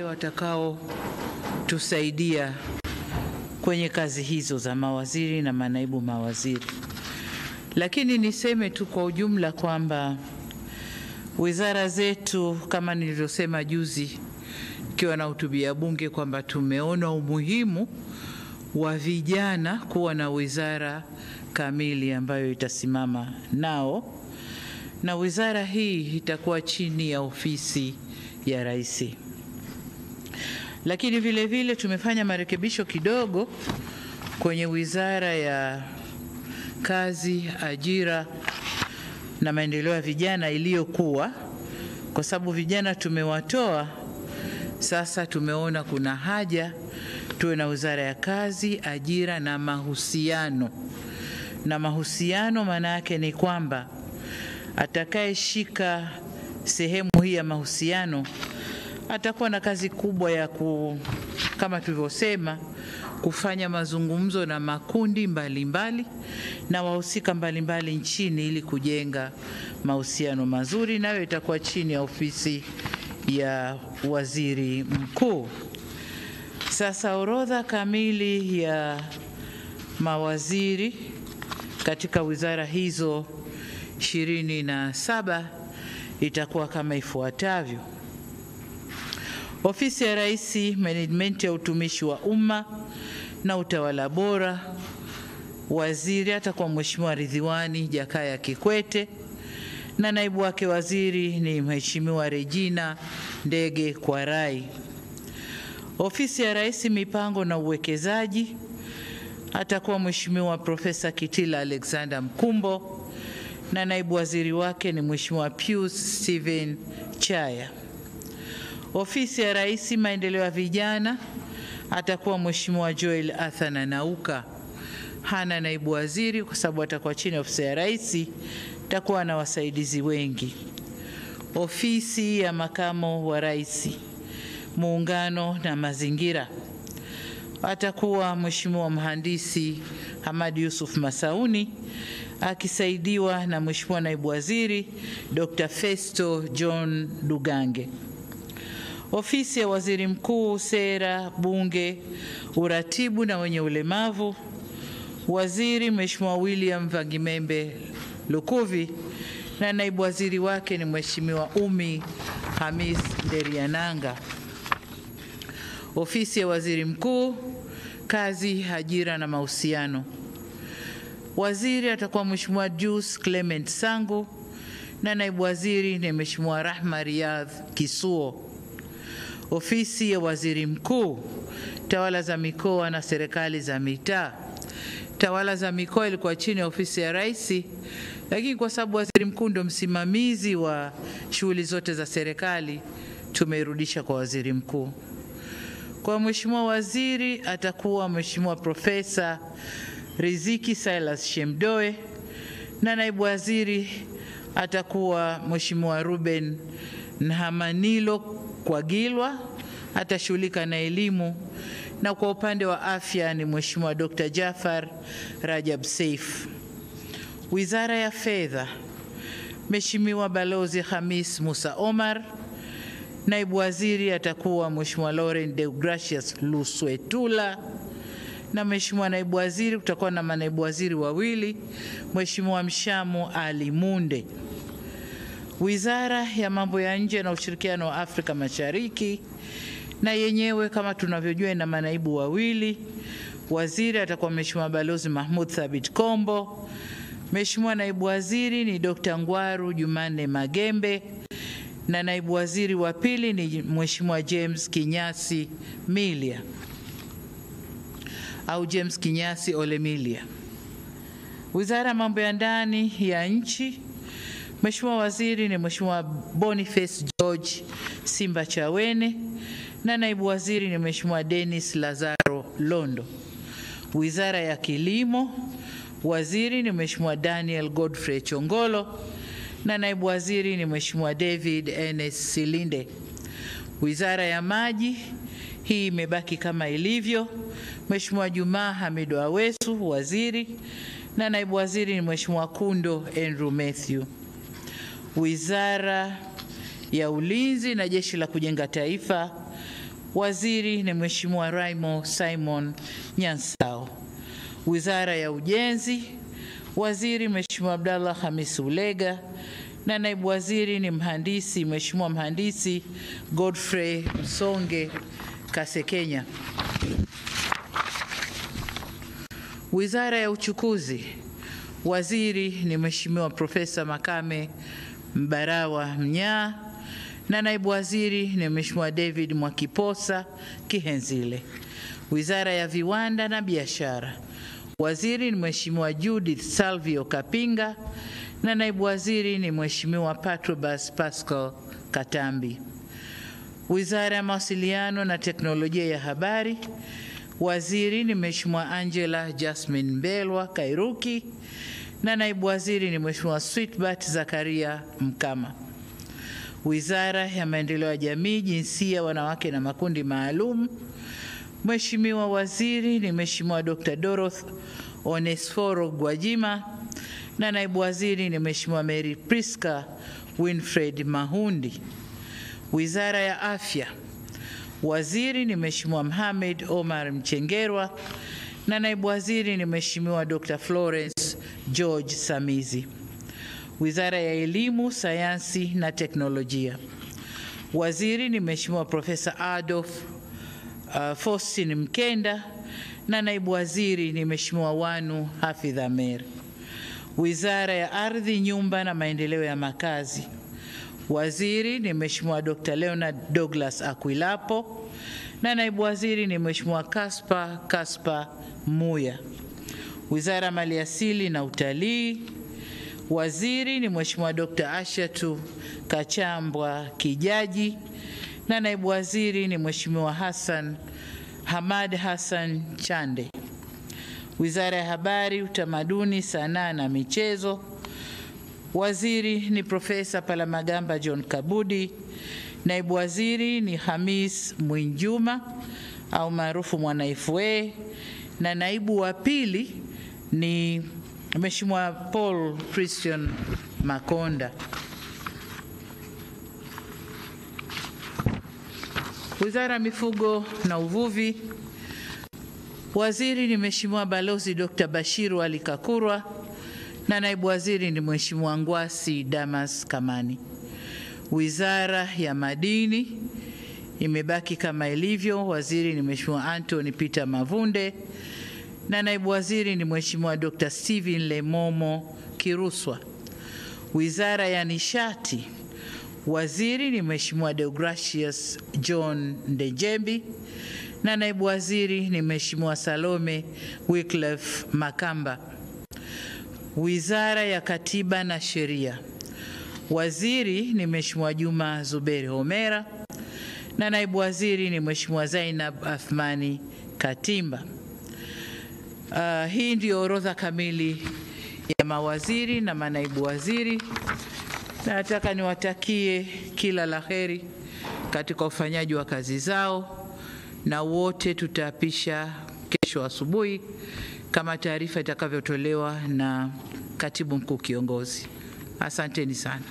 watakao tusaidia kwenye kazi hizo za mawaziri na manaibu mawaziri. Lakini niseme tu kwa ujumla kwamba wizara zetu, kama nilivyosema juzi ikiwa na hutubia bunge, kwamba tumeona umuhimu wa vijana kuwa na wizara kamili ambayo itasimama nao, na wizara hii itakuwa chini ya ofisi ya Rais. Lakini vile vile tumefanya marekebisho kidogo kwenye wizara ya kazi, ajira na maendeleo ya vijana iliyokuwa, kwa sababu vijana tumewatoa. Sasa tumeona kuna haja tuwe na wizara ya kazi, ajira na mahusiano. Na mahusiano maana yake ni kwamba atakayeshika sehemu hii ya mahusiano atakuwa na kazi kubwa ya kama tulivyosema, kufanya mazungumzo na makundi mbalimbali na wahusika mbalimbali nchini ili kujenga mahusiano mazuri, nayo itakuwa chini ya ofisi ya waziri mkuu. Sasa orodha kamili ya mawaziri katika wizara hizo 27 itakuwa kama ifuatavyo: Ofisi ya Rais, Management ya utumishi wa umma na utawala bora. Waziri atakuwa Mheshimiwa Ridhiwani Jakaya Kikwete na naibu wake waziri ni Mheshimiwa Regina Ndege Kwarai. Ofisi ya Rais, Mipango na Uwekezaji, atakuwa Mheshimiwa Profesa Kitila Alexander Mkumbo na naibu waziri wake ni Mheshimiwa Pius Steven Chaya. Ofisi ya Rais, Maendeleo ya Vijana, atakuwa Mheshimiwa Joel Athana Nauka. Hana naibu waziri kwa sababu atakuwa chini ya ofisi ya Rais, atakuwa na wasaidizi wengi. Ofisi ya Makamo wa Rais, Muungano na Mazingira, atakuwa Mheshimiwa Mhandisi Hamad Yusuf Masauni akisaidiwa na Mheshimiwa Naibu Waziri Dr. Festo John Dugange. Ofisi ya Waziri Mkuu, Sera, Bunge, Uratibu na wenye ulemavu, waziri Mheshimiwa William Vangimembe Lukuvi na naibu waziri wake ni Mheshimiwa Umi Hamis Nderiananga. Ofisi ya Waziri Mkuu, Kazi, Ajira na Mahusiano, waziri atakuwa Mheshimiwa Jus Clement Sangu na naibu waziri ni Mheshimiwa Rahma Riyadh Kisuo. Ofisi ya Waziri Mkuu, Tawala za Mikoa na Serikali za Mitaa. Tawala za Mikoa ilikuwa chini ya ofisi ya Rais, lakini kwa sababu Waziri Mkuu ndio msimamizi wa shughuli zote za serikali, tumeirudisha kwa Waziri Mkuu. Kwa Mheshimiwa Waziri atakuwa Mheshimiwa Profesa Riziki Silas Shemdoe na naibu waziri atakuwa Mheshimiwa Ruben Nhamanilo Kwagilwa, atashughulika na elimu, na kwa upande wa afya ni Mheshimiwa Dr. Jafar Rajab Saif. Wizara ya Fedha, Mheshimiwa Balozi Hamis Musa Omar, naibu waziri atakuwa Mheshimiwa Laurent Deogracius Luswetula na Mheshimiwa naibu waziri, kutakuwa na manaibu waziri wawili, Mheshimiwa Mshamu Ali Munde. Wizara ya Mambo ya Nje na Ushirikiano wa Afrika Mashariki, na yenyewe kama tunavyojua ina manaibu wawili. Waziri atakuwa Mheshimiwa Balozi Mahmud Thabit Kombo. Mheshimiwa naibu waziri ni Dr. Ngwaru Jumane Magembe na naibu waziri wa pili ni Mheshimiwa James Kinyasi Milia au James Kinyasi Olemilia. Wizara ya Mambo ya Ndani ya Nchi, Mheshimiwa waziri ni Mheshimiwa Boniface George Simba Chawene na naibu waziri ni Mheshimiwa Dennis Lazaro Londo. Wizara ya Kilimo, waziri ni Mheshimiwa Daniel Godfrey Chongolo na naibu waziri ni Mheshimiwa David Enes Silinde. Wizara ya Maji, hii imebaki kama ilivyo. Mheshimiwa Juma Hamidu Awesu waziri na naibu waziri ni Mheshimiwa Kundo Andrew Mathew. Wizara ya Ulinzi na Jeshi la Kujenga Taifa, Waziri ni Mheshimiwa Raimo Simon Nyansao. Wizara ya Ujenzi, waziri Mheshimiwa Abdallah Hamis Ulega, na naibu waziri ni Mheshimiwa Mhandisi Godfrey Msonge Kasekenya. Wizara ya Uchukuzi, waziri ni Mheshimiwa Profesa Makame Mbarawa Mnyaa, na naibu waziri ni Mheshimiwa David Mwakiposa Kihenzile. Wizara ya Viwanda na Biashara, waziri ni Mheshimiwa Judith Salvio Kapinga, na naibu waziri ni Mheshimiwa Patrobas Pascal Katambi. Wizara ya Mawasiliano na Teknolojia ya Habari, waziri ni Mheshimiwa Angela Jasmine Mbelwa Kairuki, na naibu waziri ni Mheshimiwa Sweetbat Zakaria Mkama. Wizara ya Maendeleo ya Jamii, Jinsia, Wanawake na Makundi Maalum, Mheshimiwa waziri ni Mheshimiwa Dr. Dorothy Onesforo Gwajima, na naibu waziri ni Mheshimiwa Mary Priska Winfred Mahundi. Wizara ya Afya, waziri ni Mheshimiwa Mohamed Omar Mchengerwa, na naibu waziri ni Mheshimiwa Dr. Florence George Samizi. Wizara ya Elimu, Sayansi na Teknolojia, waziri ni Mheshimiwa Profesa Adolf Faustin Mkenda, na naibu waziri ni Mheshimiwa Wanu Hafidh Amer. Wizara ya Ardhi, Nyumba na Maendeleo ya Makazi, waziri ni Mheshimiwa Dr. Leonard Douglas Akwilapo, na naibu waziri ni Mheshimiwa Kaspa Muya. Wizara ya Maliasili na Utalii, waziri ni Mheshimiwa Dr. Ashatu Kachambwa Kijaji, na naibu waziri ni Mheshimiwa Hamad Hassan Chande. Wizara ya Habari, Utamaduni, Sanaa na Michezo, waziri ni Profesa Palamagamba John Kabudi, naibu waziri ni Hamis Mwinjuma au maarufu Mwana FA, na naibu wa pili ni Mheshimiwa Paul Christian Makonda. Wizara ya Mifugo na Uvuvi, waziri ni Mheshimiwa Balozi Dr. Bashiru Ali Kakurwa, na naibu waziri ni Mheshimiwa Ngwasi Damas Kamani. Wizara ya Madini imebaki kama ilivyo, waziri ni Mheshimiwa Anthony Peter Mavunde, na naibu waziri ni Mheshimiwa Dr. Steven Lemomo Kiruswa. Wizara ya Nishati, waziri ni Mheshimiwa Deogracius John Ndejembi, na naibu waziri ni Mheshimiwa Salome Wycliffe Makamba. Wizara ya Katiba na Sheria, waziri ni Mheshimiwa Juma Zuberi Homera, na naibu waziri ni Mheshimiwa Zainab Athmani Katimba. Hii ndio orodha kamili ya mawaziri na manaibu waziri. Nataka niwatakie kila laheri katika ufanyaji wa kazi zao, na wote tutaapisha kesho asubuhi kama taarifa itakavyotolewa na Katibu Mkuu Kiongozi. Asanteni sana.